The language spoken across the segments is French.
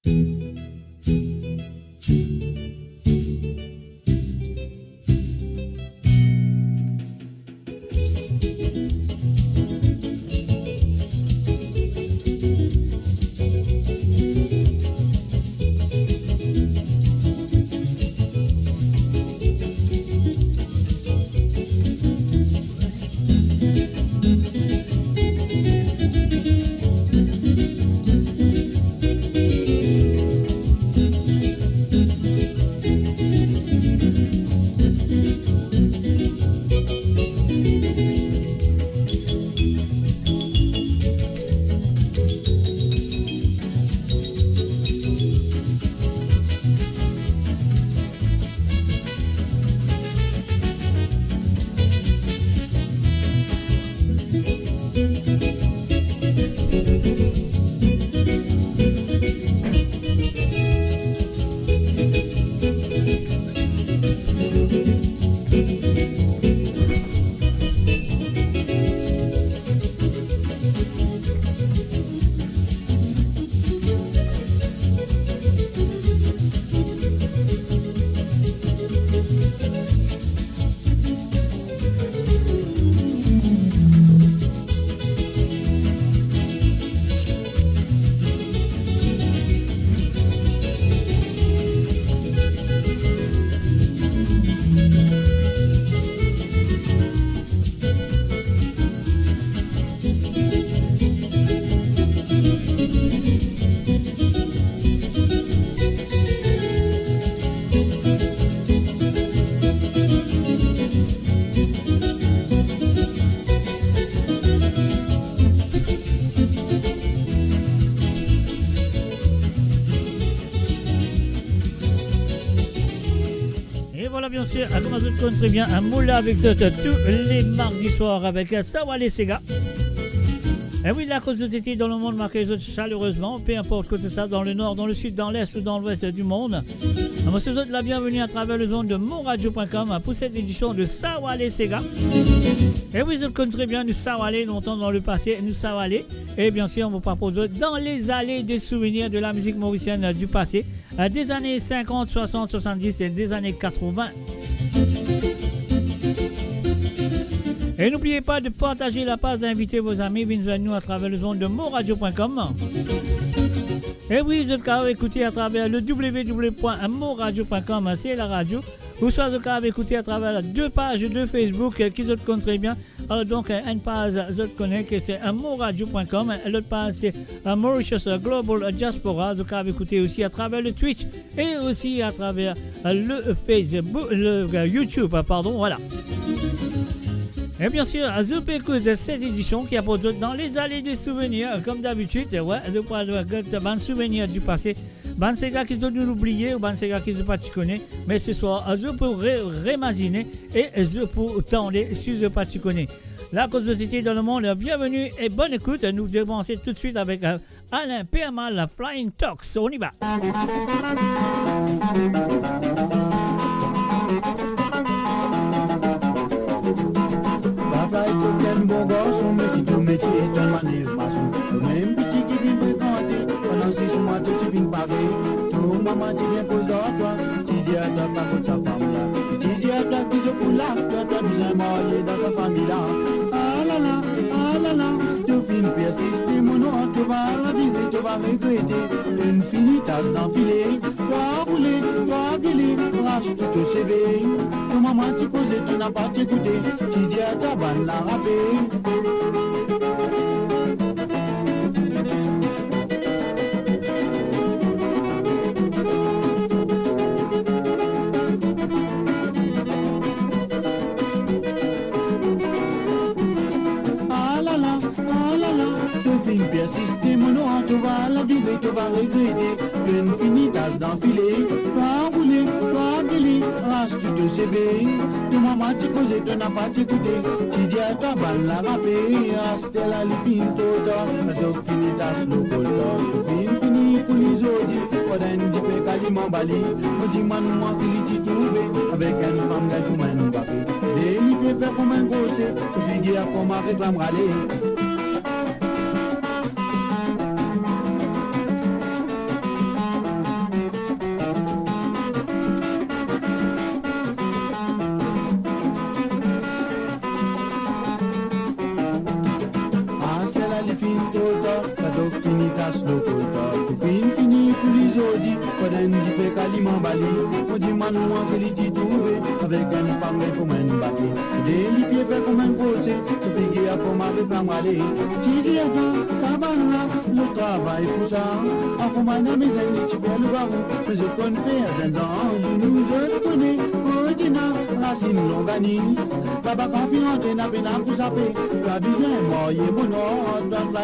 Comment je connais très bien un moula avec tous les mardis soirs avec Sawale Sega. Et oui, la cause de tété dans le monde marque les autres chaleureusement, peu importe que c'est ça, dans le nord, dans le sud, dans l'est ou dans l'ouest du monde. Je vous souhaite la bienvenue à travers le zone de monradio.com pour cette édition de Sawale Sega. Et oui, je connais très bien nous Sawale, longtemps dans le passé, nous Sawale. Et bien sûr, on vous propose dans les allées des souvenirs de la musique mauricienne du passé, des années 50, 60, 70 et des années 80. Et n'oubliez pas de partager la page, d'inviter vos amis, venez à nous à travers le zone de monradio.com. Et oui, vous êtes capable d'écouter à travers le www.monradio.com, c'est la radio. Ou soit vous êtes capable d'écouter à travers deux pages de Facebook qui se connaissent très bien. Alors donc, une page, je connais que c'est monradio.com. L'autre page, c'est Mauritius Global Diaspora. Vous êtes capable d'écouter aussi à travers le Twitch et aussi à travers le Facebook, le YouTube, pardon, voilà. Et bien sûr, je peux écouter cette édition qui a pour dans les allées des souvenirs, comme d'habitude, ouais, je peux avoir un souvenir du passé. Ben, c'est gars qui doivent nous l'oublier, ou ben, c'est gars qui ne pas te connaître. Mais ce soir, je peux réimaginer et je peux tendre si je ne pas te connaître. La curiosité dans le monde, bienvenue et bonne écoute. Nous devons commencer tout de suite avec Alain PMA, la Flying Talks. On y va. Papa est aucun bon garçon, mais qui tout métier est un manœuvre-maçon. Le même petit qui vient fréquenter, pendant 6 mois, tout tu viens parer. Tout maman, tu viens poser à toi, tu dis à toi, pas contre sa femme là. Tu dis à toi, qui se fout là, toi, t'as besoin marié dans sa famille là. Ah là là, tu finis persister, mon nom, tu vas la virer, tu vas regretter. Une finie tasse d'enfiler, toi rouler, toi gueuler, rache tout au CV. Ton maman, tu causais, tu n'as pas t'écouté, tu dis à ta bande la rapper. Persister, mon nom, tu vas la vivre, tu vas regretter. Une finitage d'enfiler, toi rouler, toi gueuler, rache tu te CV. Ton maman t'y causé, tu n'as pas t'écouté. Tu dis à ta balle la rapper, rache la lipine tota. Donc finitage le coltor, fini pour les autres. Pendant un petit peu caliment bali, me dis moi qui l'y trouvé. Avec une femme d'un tout man papé. Les lipes faire comme un gros, tu fais dire comme un réclame râler. tok fini tas lo kota tu fini pour les odi koden di pe kalima bali o di manu an keli ti touvé avec un femme comme un baké des li pieds pe comme un posé tu pigi a pour mari plamale ti di ata sabana le travail pour ça a comme un ami zen ti pe le baron mais je connais dans je nous je connais odina racine longanis baba confiante na pena pour ça fait la bien moyen mon dans la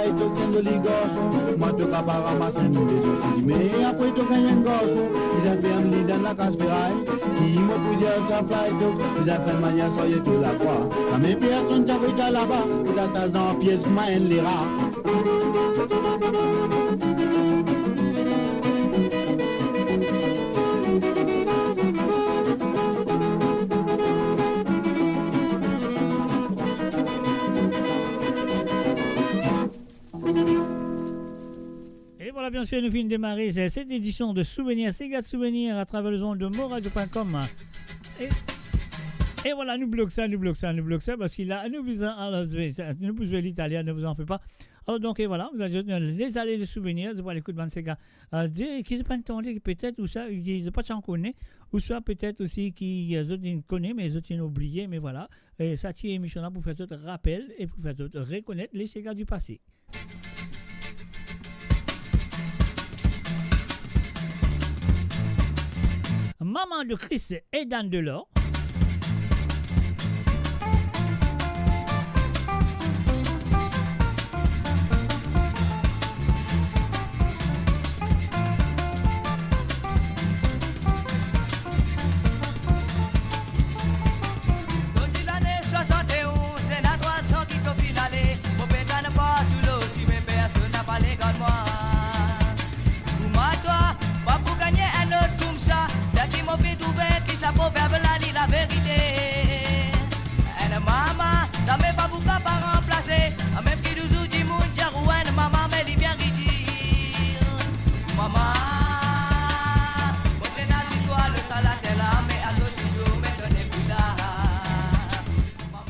de ligoso moi te capara ramasser nous des aussi mais après tu gagnes un gosse ils ont fait un lit dans la case ferraille qui m'a posé un fly donc ils ont fait manière soyez tout la croix la même personne j'avais là-bas et ta tasse dans pièce main les rats. Bien sûr, nous finissons de démarrer cette édition de Souvenirs, Sega de Souvenirs à travers les ondes de moradio.com. Et voilà, nous bloquons ça, parce qu'il a nous besoin l'italien, ne vous en faites pas. Alors donc, et voilà, vous avez les allées de souvenirs, vous l'écoute de Sega, qui ne pas entendu, peut-être, ou ça, qui ne pas s'en connaît, ou soit peut-être aussi qui connaissent, mais les autres ont oublié, mais voilà. Et ça tire émission là pour faire tout rappel et pour faire tout reconnaître les Sega du passé. Maman de Chris et Dan Delors. La vérité. Et maman, ça m'est pas beaucoup pas remplacer. Même qui nous dit mon jarouane, maman, mais il vient dire. Maman, mon chéna, tu dois le salater là, mais à l'autre jour, mais tu n'es plus là.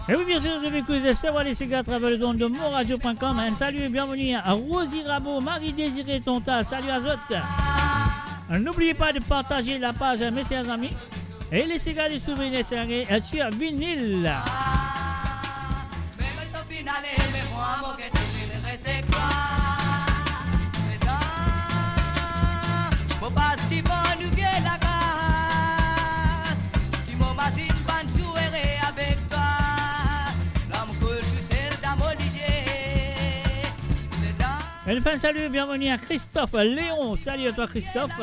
Et oui, bien sûr, je vais écouter savoir les Sega à travers le don de moradio.com. Un salut et bienvenue à Rosie Rabot, Marie-Désirée Tonta. Salut à Zot. N'oubliez pas de partager la page, mes chers amis. Et les Sega des souvenirs serrés sur vinyle. Elle fait un salut, bienvenue à Christophe Léon. Salut à toi Christophe.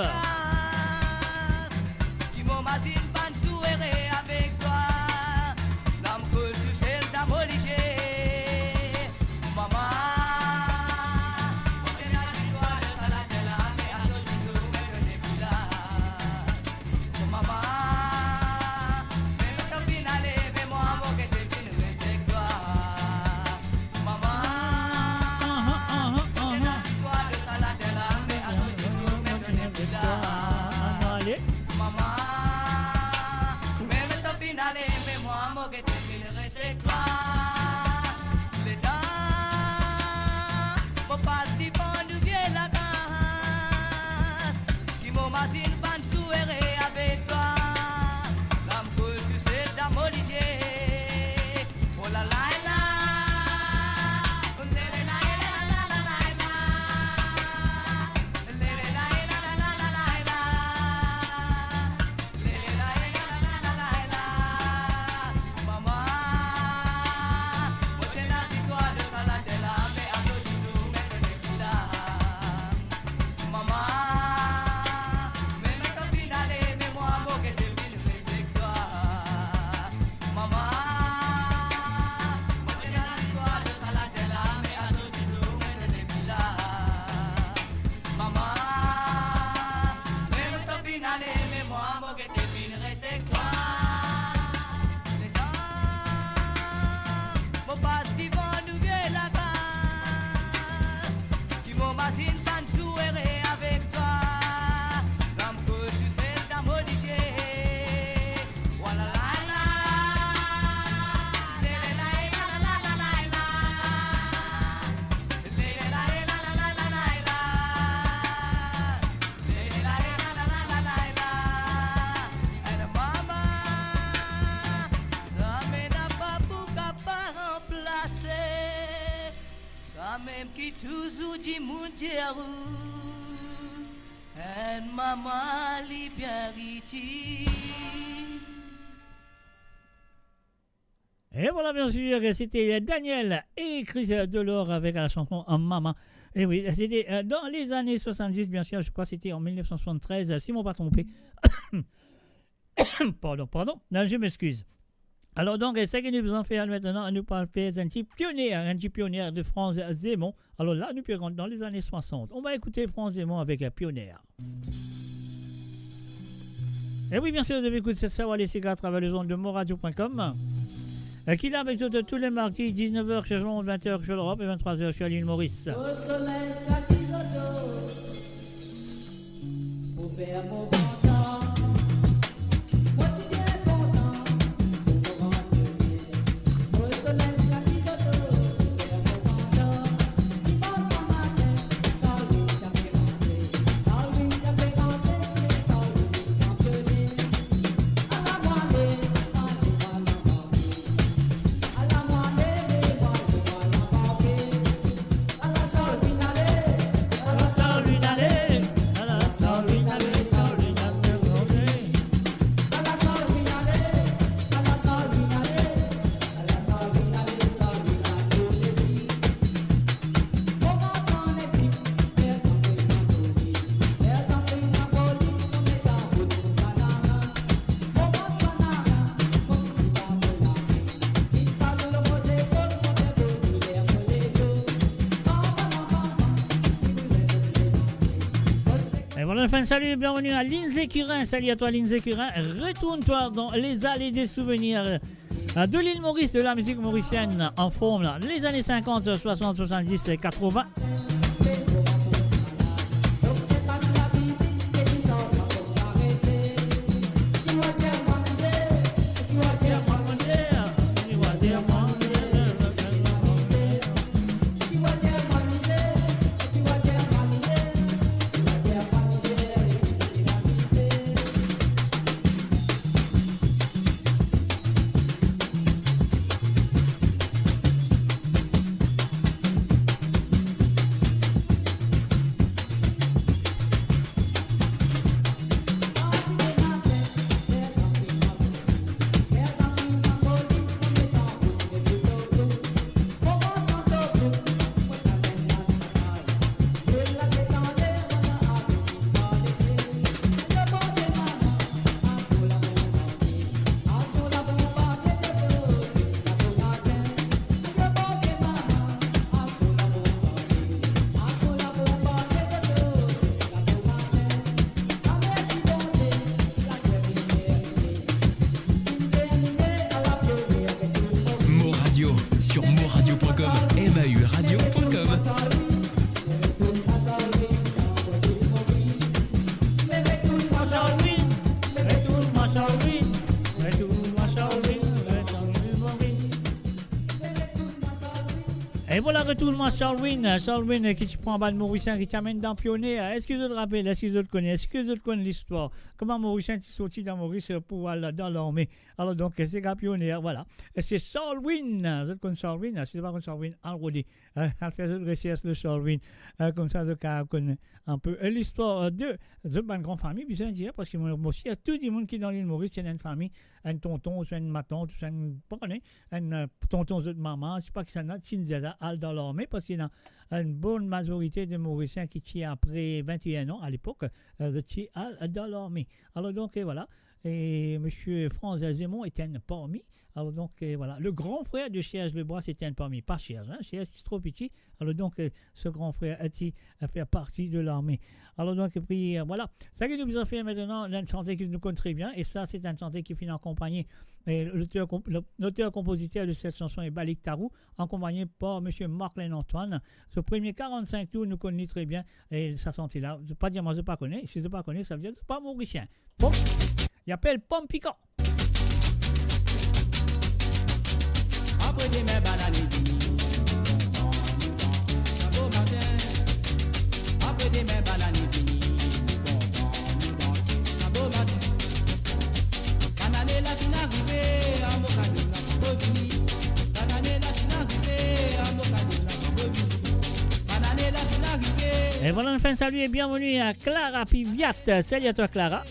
toujours dit mon Dieu, et maman li bien riche. Et voilà, bien sûr, c'était Daniel et Chris Delors avec la chanson Maman. Et oui, c'était dans les années 70, bien sûr, je crois que c'était en 1973, si je ne m'en pas trompé. Pardon, non, je m'excuse. Alors donc, ce que nous allons faire maintenant, nous allons faire un petit pionnier de Franz Zemmour. Alors là, nous sommes dans les années 60. On va écouter Franz Zemmour avec un pionnier. Et oui, bien sûr, vous avez écouté cette savoir les cigares à travers les ondes de moradio.com. Qui est avec tous les mardis, 19h chez Londres, 20h chez l'Europe et 23h chez l'île Maurice. Au soleil, pour faire mon ventre, moi tu viens content, pour me rendre au soleil, pour faire mon ventre, tu passes ton matin, sans lui, ça fait rentrer, sans lui, ça fait rentrer, sans lui, campener, à la moitié, Salut, bienvenue à Lindsay Curin. Salut à toi Lindsay Curin. Retourne-toi dans les allées des souvenirs de l'île Maurice, de la musique mauricienne en forme. Les années 50, 60, 70 et 80. Et voilà, retournement Charlwin qui te prend un bal mauricien qui t'amène dans Pionnier. Est-ce que vous te rappelez, est-ce que vous te connaissez, est-ce que vous connaissez l'histoire? Comment Mauricien est sorti dans Maurice pour aller dans l'armée? Alors donc, c'est un pionnier, voilà. C'est Charlwin, vous connaissez Charlwin, c'est pas comme Charlwin, Alrodi. Elle fait une recherche de Charlwin, comme ça, vous connaissez un peu l'histoire de ma grande famille, puis c'est dire, parce que moi aussi, il y a tout le monde qui est dans l'île Maurice, il y a une famille, un tonton, une ma tante, un tonton de maman, c'est pas que ça n'a pas dans l'armée, parce qu'il y a une bonne majorité de Mauriciens qui tient après 21 ans à l'époque, dans l'armée. Alors donc, voilà. Et M. Franz Zemmour était un parmi. Alors donc, voilà. Le grand frère de Serge Lebois, c'était un parmi. Pas Serge, hein. Serge, c'est trop petit. Alors donc, ce grand frère a fait partie de l'armée. Alors donc, et puis, voilà. Ça qui nous a fait maintenant, une chanté qui nous connaît très bien. Et ça, c'est une chanté qui finit en compagnie. L'auteur-compositeur de cette chanson est Balik Tarou, accompagné par M. Marc-Len Antoine. Ce premier 45 tours nous connaît très bien. Et ça sentait là. Je ne vais pas dire, moi, je ne pas connais. Si je ne pas connais, ça veut dire que je ne pas mauricien. Bon. Il appelle Pomme Piquant. Après des mères bananes, après des mères bananes, Banane Et voilà, enfin, salut et bienvenue à Clara Piviat. Salut à toi, Clara.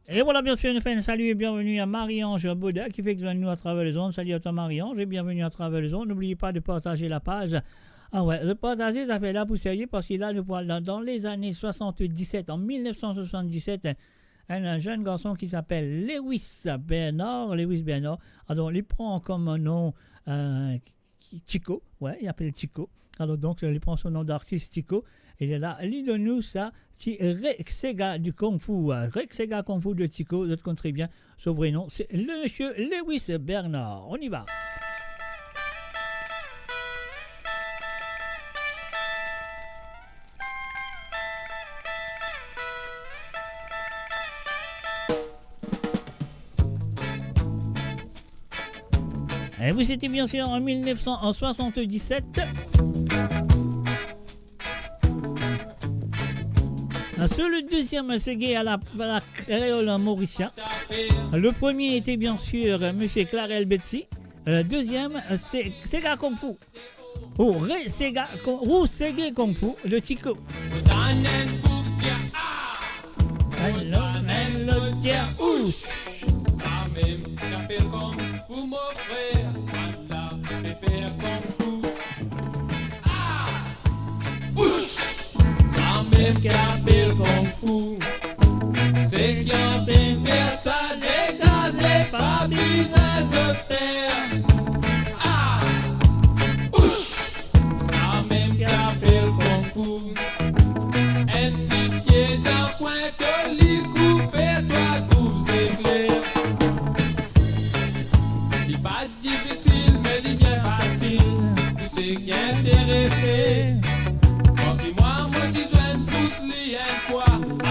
Et voilà, bien sûr, une fin de salut et bienvenue à Marie-Ange Baudet qui fait que nous à travers les ondes. Salut à toi, Marie-Ange, et bienvenue à travers les ondes. N'oubliez pas de partager la page. Ah ouais, de partager, ça fait là pour sérieux parce que là, nous parlons dans les années 77, en 1977, un jeune garçon qui s'appelle Lewis Bernard. Alors, il prend comme nom Chico, ouais, il appelle Chico. Alors, donc, il prend son nom d'artiste Chico. Il est là, il donne nous ça, c'est Rexega du Kung Fu. Rexega Kung Fu de Chico, vous êtes très bien. Son vrai nom, c'est le monsieur Lewis Bernard. On y va. Et vous étiez bien sûr en 1977. Sur le deuxième, c'est gay à la créole mauricien. Le premier était bien sûr M. Clarel Betsy. Le deuxième, c'est Sega Kung Fu. Ou Sega Kung Fu de Chico. Même qu'appelle Kung Fu, c'est qui a bien fait ça dégager, pas besoin de faire. Ah, ouch, ça même qu'appelle Kung Fu, indiqué d'un point que l'y coupé, toi tout c'est clair. Il pas difficile, mais il bien facile, tout ce qui est intéressé.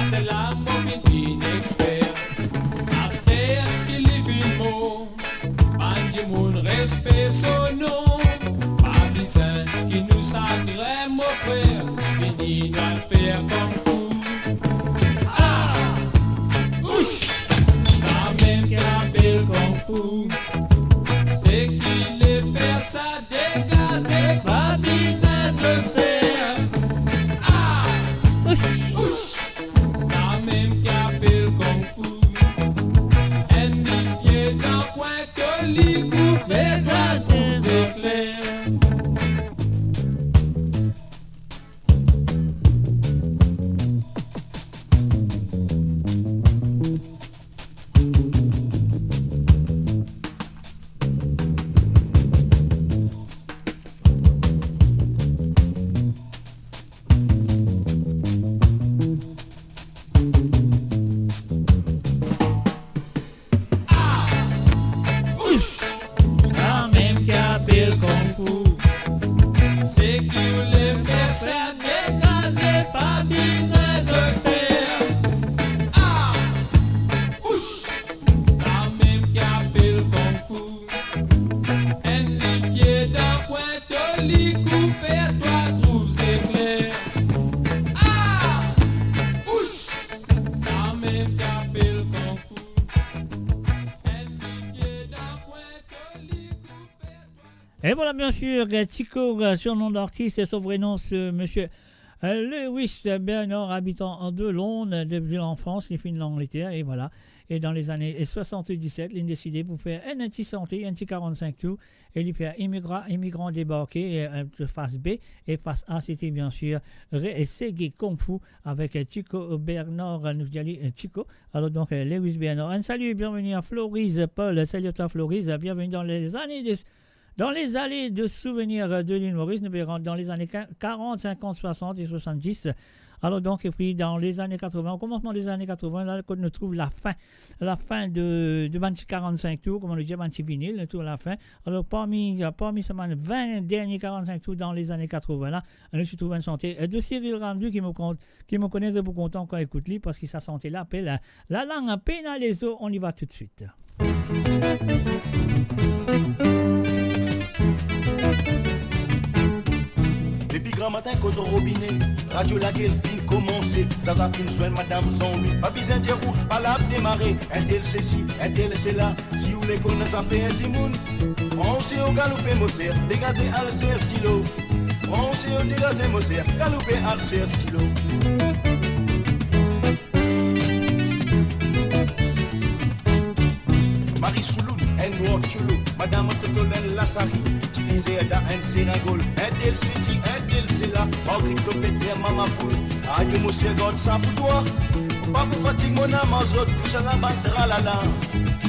C'est la mobile inexpert. Aster qui livre mot, bandit mon respect son nom. Pas besoin qui nous sacre mon frère, vini nous faire comme tout. Ah, ouch, ça même qu'elle appelle comme fou. C'est qu'il les fait ça dégager, pas besoin de faire. Ah. Ça même qui appelle Kung Fu. Un pied dans le coin que l'y coupe et doit vous éclairer. Ça même qui appelle Kung Fu. C'est qui ou les personnes écrasées par besoin de faire. Ah! Ouch! Ça même qui appelle Kung Fu. Un pied dans le coin de l'y coupe et toi trouves éclair. Ah! Ouch! Ça même qui appelle Kung Fu. Un pied dans le coin de l'y coupe et toi. Et voilà, bien sûr, Tico, surnom d'artiste, et son vrai nom, c'est monsieur Lewis Bernard, habitant de Londres depuis l'enfance, il finit l'Angleterre, et voilà. Et dans les années 77, il a décidé pour faire un anti-santé, un anti-45 tout, et il fait immigrant débarqué, face B, et face A, c'était bien sûr Reggae Kung Fu, avec Tico Bernard, nous dit Tico. Alors donc, Lewis Bernard. Un salut et bienvenue à Florise, Paul, salut à toi Florise, bienvenue dans les années dans les allées de souvenirs de l'île Maurice, nous verrons dans les années 40, 50, 60 et 70. Alors donc, et puis dans les années 80, au commencement des années 80, là, qu'on nous trouve la fin de Banti 45 tours, comme on le dit, Banti vinyle, tout à la fin. Alors parmi ces 20 derniers 45 tours dans les années 80, là, on se trouve une santé de Cyril Ramdu qui me connaît de beaucoup content quand écoute lui parce qu'il sa santé l'appelle la langue à peine à les os. On y va tout de suite. Depuis grand matin, côté robinet, radio la gueule fin commencer. Zaza fin soin madame Zombi. Pas besoin de dire où, pas la démarrer. Un tel ceci, un tel c'est là. Si vous les connaissez, ça fait un petit monde. On s'est au galopé, Mosser, dégagé à 16 stylo. On s'est au dégagé, Mosser, galopé à 16 stylo. Marie Souloun, un noir chulo, Madame Totolène Lassari, diffusée dans un sénagol, un tel ceci, un tel c'est là, en cryptopète vers Mama Poule, aïe mon God, ça pour toi, faut pas vous fatiguer mon amazot, tout ça la bandera la la,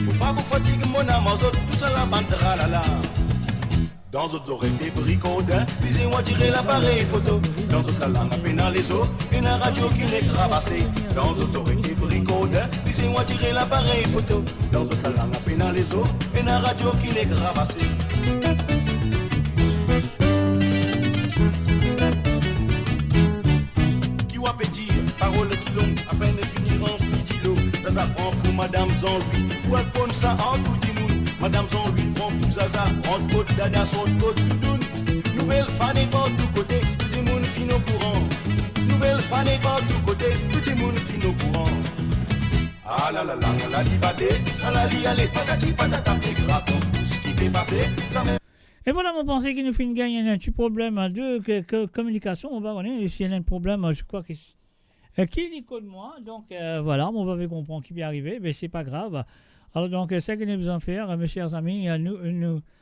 faut pas vous fatiguer mon amazot, tout ça la bandera la la. Dans d'autres oreilles des bricodins, lisez-moi tirer l'appareil photo. Dans d'autres langues à peine les os, une radio qui n'est gravassée. Dans d'autres oreilles des bricodins, lisez-moi tirer l'appareil photo. Dans d'autres langues à peine les os, une radio qui n'est gravassée. Qui va pétir, parole qui longue, à peine finir en vidéo. Ça s'apprend pour Madame Zanlouis, pour elle prendre ça en tout du monde. Madame Zon lui prend pour Zaza, entre côte dada, sur côte doudoune. Nouvelle fanée par tous côtés, tout le monde fin au courant. Nouvelle fanée par tous côtés, tout le monde fin au courant. Ah la la la, la libadé, la li allez, patati patata, et grave, tout ce qui est passé, ça m'est. Et voilà, mon pensée qui nous fait une gagne un petit problème de communication. On va voir s'il y a un problème, je crois que qui est Nico de moi. Donc voilà, on va comprendre qui peut arriver, mais c'est pas grave. Alors donc, c'est ce que nous besoin faire, mes chers amis,